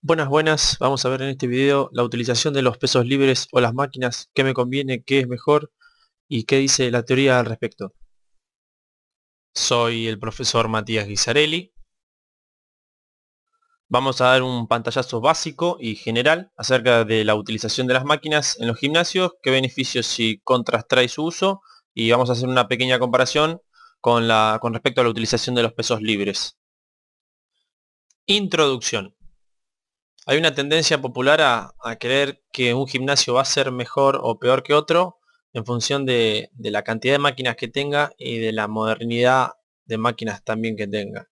Buenas, vamos a ver en este video la utilización de los pesos libres o las máquinas, qué me conviene, qué es mejor y qué dice la teoría al respecto. Soy el profesor Matías Guisarelli. Vamos a dar un pantallazo básico y general acerca de la utilización de las máquinas en los gimnasios, qué beneficios y contras trae su uso, y vamos a hacer una pequeña comparación con respecto a la utilización de los pesos libres. Introducción. Hay una tendencia popular a creer que un gimnasio va a ser mejor o peor que otro en función de la cantidad de máquinas que tenga y de la modernidad de máquinas también que tenga.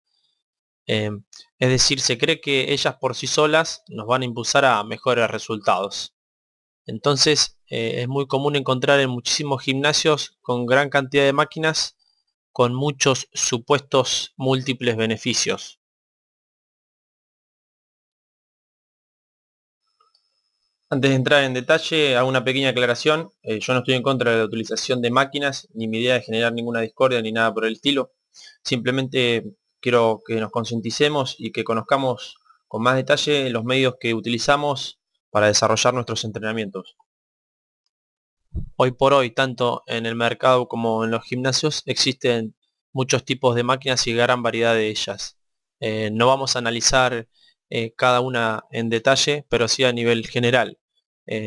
Eh, es decir, se cree que ellas por sí solas nos van a impulsar a mejores resultados. Entonces, es muy común encontrar en muchísimos gimnasios con gran cantidad de máquinas con muchos supuestos múltiples beneficios. Antes de entrar en detalle, hago una pequeña aclaración. Yo no estoy en contra de la utilización de máquinas, ni mi idea es generar ninguna discordia ni nada por el estilo. Simplemente quiero que nos concienticemos y que conozcamos con más detalle los medios que utilizamos para desarrollar nuestros entrenamientos. Hoy por hoy, tanto en el mercado como en los gimnasios, existen muchos tipos de máquinas y gran variedad de ellas. No vamos a analizar cada una en detalle, pero sí a nivel general.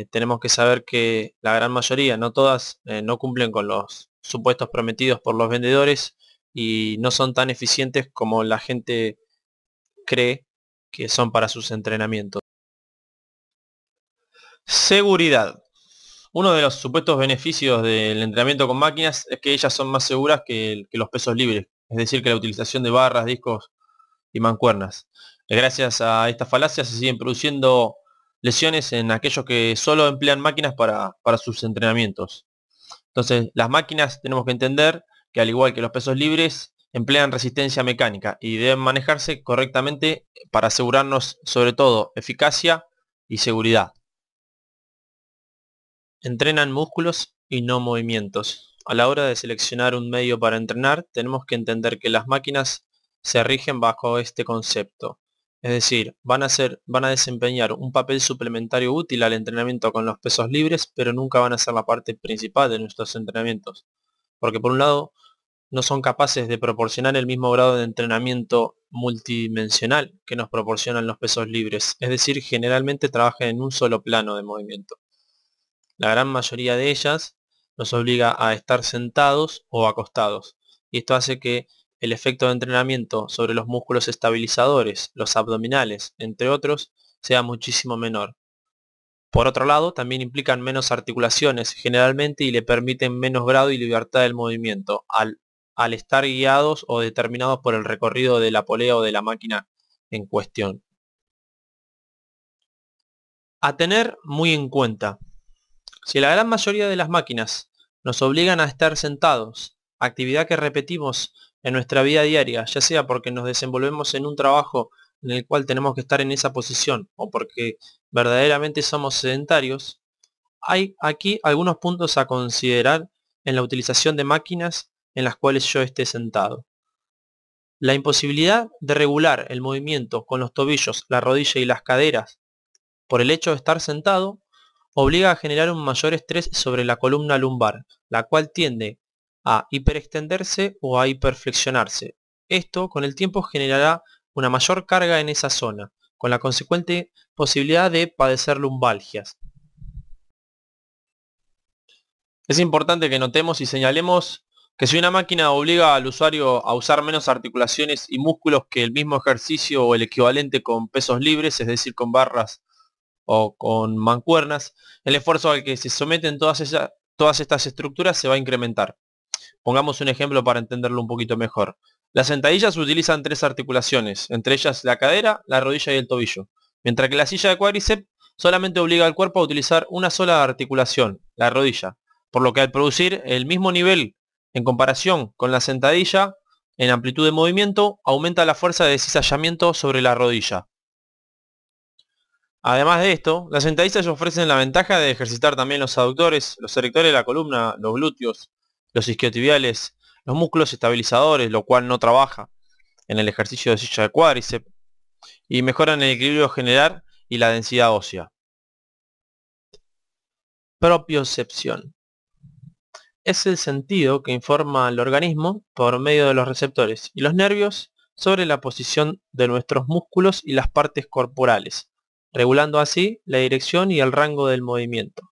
Tenemos que saber que la gran mayoría, no todas, no cumplen con los supuestos prometidos por los vendedores y no son tan eficientes como la gente cree que son para sus entrenamientos. Seguridad. Uno de los supuestos beneficios del entrenamiento con máquinas es que ellas son más seguras que los pesos libres, es decir, que la utilización de barras, discos y mancuernas. Gracias a esta falacia se siguen produciendo lesiones en aquellos que solo emplean máquinas para sus entrenamientos. Entonces, las máquinas tenemos que entender que al igual que los pesos libres, emplean resistencia mecánica y deben manejarse correctamente para asegurarnos sobre todo eficacia y seguridad. Entrenan músculos y no movimientos. A la hora de seleccionar un medio para entrenar, tenemos que entender que las máquinas se rigen bajo este concepto. Es decir, van a desempeñar un papel suplementario útil al entrenamiento con los pesos libres, pero nunca van a ser la parte principal de nuestros entrenamientos. Porque por un lado, no son capaces de proporcionar el mismo grado de entrenamiento multidimensional que nos proporcionan los pesos libres. Es decir, generalmente trabajan en un solo plano de movimiento. La gran mayoría de ellas nos obliga a estar sentados o acostados, y esto hace que el efecto de entrenamiento sobre los músculos estabilizadores, los abdominales, entre otros, sea muchísimo menor. Por otro lado, también implican menos articulaciones generalmente y le permiten menos grado y libertad del movimiento, al estar guiados o determinados por el recorrido de la polea o de la máquina en cuestión. A tener muy en cuenta. Si la gran mayoría de las máquinas nos obligan a estar sentados, actividad que repetimos en nuestra vida diaria, ya sea porque nos desenvolvemos en un trabajo en el cual tenemos que estar en esa posición o porque verdaderamente somos sedentarios, hay aquí algunos puntos a considerar en la utilización de máquinas en las cuales yo esté sentado. La imposibilidad de regular el movimiento con los tobillos, la rodilla y las caderas por el hecho de estar sentado obliga a generar un mayor estrés sobre la columna lumbar, la cual tiende a hiperextenderse o a hiperflexionarse. Esto con el tiempo generará una mayor carga en esa zona, con la consecuente posibilidad de padecer lumbalgias. Es importante que notemos y señalemos que si una máquina obliga al usuario a usar menos articulaciones y músculos que el mismo ejercicio o el equivalente con pesos libres, es decir, con barras o con mancuernas, el esfuerzo al que se someten todas estas estructuras se va a incrementar. Pongamos un ejemplo para entenderlo un poquito mejor. Las sentadillas utilizan tres articulaciones, entre ellas la cadera, la rodilla y el tobillo, mientras que la silla de cuádriceps solamente obliga al cuerpo a utilizar una sola articulación, la rodilla, por lo que al producir el mismo nivel en comparación con la sentadilla, en amplitud de movimiento, aumenta la fuerza de cizallamiento sobre la rodilla. Además de esto, las sentadillas ofrecen la ventaja de ejercitar también los aductores, los erectores de la columna, los glúteos, los isquiotibiales, los músculos estabilizadores, lo cual no trabaja en el ejercicio de silla de cuádriceps, y mejoran el equilibrio general y la densidad ósea. Propiocepción. Es el sentido que informa al organismo por medio de los receptores y los nervios sobre la posición de nuestros músculos y las partes corporales, regulando así la dirección y el rango del movimiento.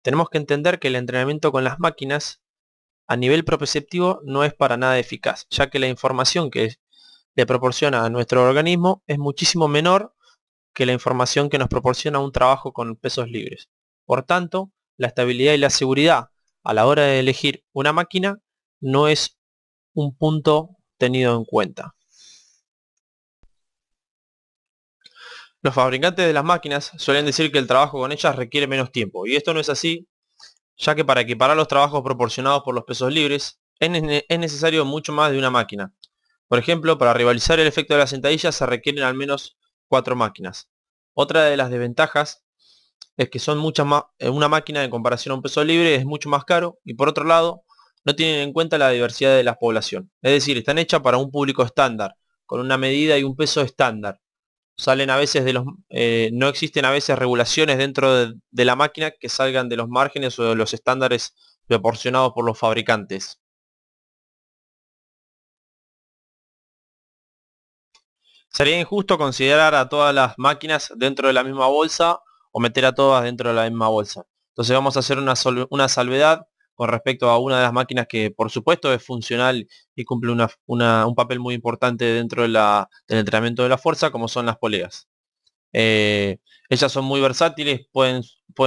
Tenemos que entender que el entrenamiento con las máquinas a nivel propioceptivo no es para nada eficaz, ya que la información que le proporciona a nuestro organismo es muchísimo menor que la información que nos proporciona un trabajo con pesos libres. Por tanto, la estabilidad y la seguridad a la hora de elegir una máquina no es un punto tenido en cuenta. Los fabricantes de las máquinas suelen decir que el trabajo con ellas requiere menos tiempo, y esto no es así, ya que para equiparar los trabajos proporcionados por los pesos libres es necesario mucho más de una máquina. Por ejemplo, para rivalizar el efecto de las sentadillas se requieren al menos 4 máquinas. Otra de las desventajas es que son muchas más, una máquina en comparación a un peso libre es mucho más caro, y por otro lado no tienen en cuenta la diversidad de la población. Es decir, están hechas para un público estándar, con una medida y un peso estándar. Salen a veces no existen a veces regulaciones dentro de la máquina que salgan de los márgenes o de los estándares proporcionados por los fabricantes. Sería injusto considerar a todas las máquinas dentro de la misma bolsa o meter a todas dentro de la misma bolsa. Entonces vamos a hacer una salvedad con respecto a una de las máquinas que por supuesto es funcional y cumple un papel muy importante dentro del entrenamiento de la fuerza, como son las poleas. Ellas son muy versátiles, pueden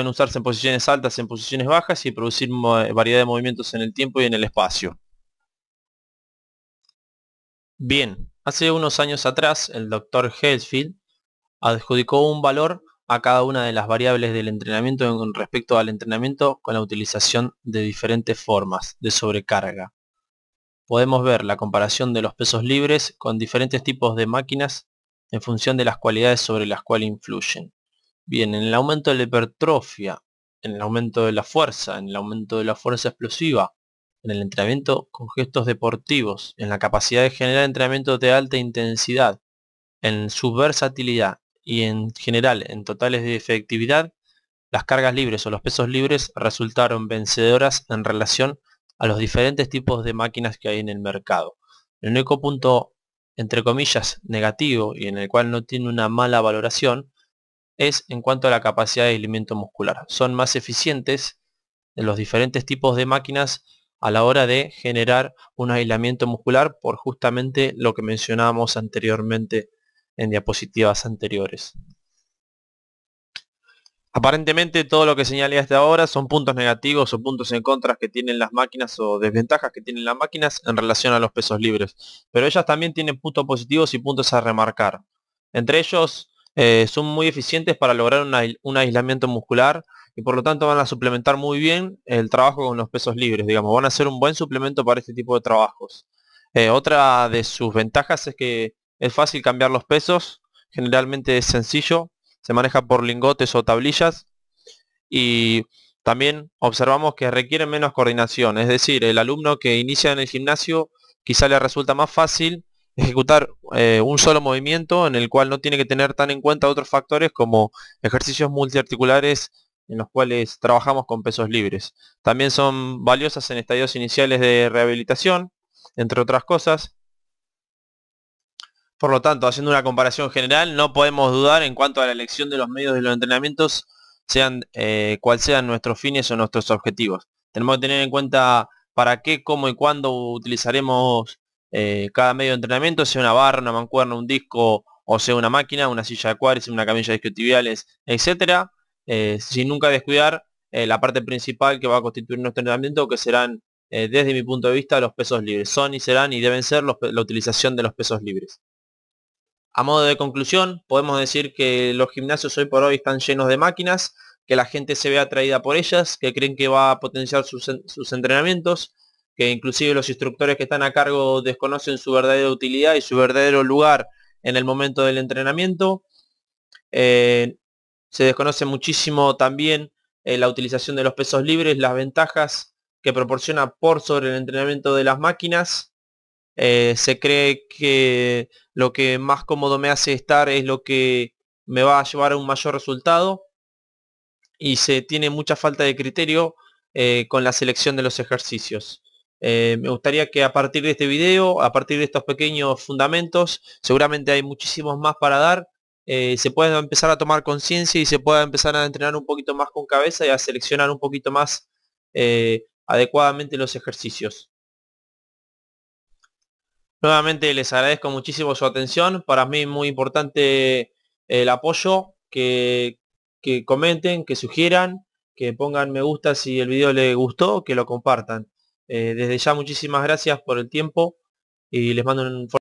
usarse en posiciones altas, en posiciones bajas y producir variedad de movimientos en el tiempo y en el espacio. Bien, hace unos años atrás el Dr. Helsfield adjudicó un valor a cada una de las variables del entrenamiento con respecto al entrenamiento con la utilización de diferentes formas de sobrecarga. Podemos ver la comparación de los pesos libres con diferentes tipos de máquinas en función de las cualidades sobre las cuales influyen. Bien, en el aumento de la hipertrofia, en el aumento de la fuerza, en el aumento de la fuerza explosiva, en el entrenamiento con gestos deportivos, en la capacidad de generar entrenamientos de alta intensidad, en su versatilidad y en general en totales de efectividad, las cargas libres o los pesos libres resultaron vencedoras en relación a los diferentes tipos de máquinas que hay en el mercado. El único punto, entre comillas, negativo y en el cual no tiene una mala valoración es en cuanto a la capacidad de aislamiento muscular. Son más eficientes en los diferentes tipos de máquinas a la hora de generar un aislamiento muscular por justamente lo que mencionábamos anteriormente en diapositivas anteriores. Aparentemente todo lo que señalé hasta ahora son puntos negativos o puntos en contra que tienen las máquinas o desventajas que tienen las máquinas en relación a los pesos libres. Pero ellas también tienen puntos positivos y puntos a remarcar. Entre ellos son muy eficientes para lograr un aislamiento muscular y por lo tanto van a suplementar muy bien el trabajo con los pesos libres. Digamos, van a ser un buen suplemento para este tipo de trabajos. Otra de sus ventajas es que es fácil cambiar los pesos. Generalmente es sencillo, se maneja por lingotes o tablillas y también observamos que requieren menos coordinación, es decir, el alumno que inicia en el gimnasio quizá le resulta más fácil ejecutar un solo movimiento en el cual no tiene que tener tan en cuenta otros factores como ejercicios multiarticulares en los cuales trabajamos con pesos libres. También son valiosas en estadios iniciales de rehabilitación, entre otras cosas. Por lo tanto, haciendo una comparación general, no podemos dudar en cuanto a la elección de los medios de los entrenamientos, sean cuál sean nuestros fines o nuestros objetivos. Tenemos que tener en cuenta para qué, cómo y cuándo utilizaremos cada medio de entrenamiento, sea una barra, una mancuerna, un disco, o sea una máquina, una silla de cuádriceps, una camilla de isquiotibiales, etcétera, sin nunca descuidar la parte principal que va a constituir nuestro entrenamiento, que serán, desde mi punto de vista, los pesos libres. Son y serán y deben ser la utilización de los pesos libres. A modo de conclusión, podemos decir que los gimnasios hoy por hoy están llenos de máquinas, que la gente se ve atraída por ellas, que creen que va a potenciar sus entrenamientos, que inclusive los instructores que están a cargo desconocen su verdadera utilidad y su verdadero lugar en el momento del entrenamiento. Se desconoce muchísimo también la utilización de los pesos libres, las ventajas que proporciona por sobre el entrenamiento de las máquinas. Se cree que lo que más cómodo me hace estar es lo que me va a llevar a un mayor resultado y se tiene mucha falta de criterio con la selección de los ejercicios. Me gustaría que a partir de este video, a partir de estos pequeños fundamentos, seguramente hay muchísimos más para dar, se pueda empezar a tomar conciencia y se pueda empezar a entrenar un poquito más con cabeza y a seleccionar un poquito más adecuadamente los ejercicios. Nuevamente les agradezco muchísimo su atención. Para mí es muy importante el apoyo, que comenten, que sugieran, que pongan me gusta si el video les gustó, que lo compartan. Desde ya muchísimas gracias por el tiempo y les mando un fuerte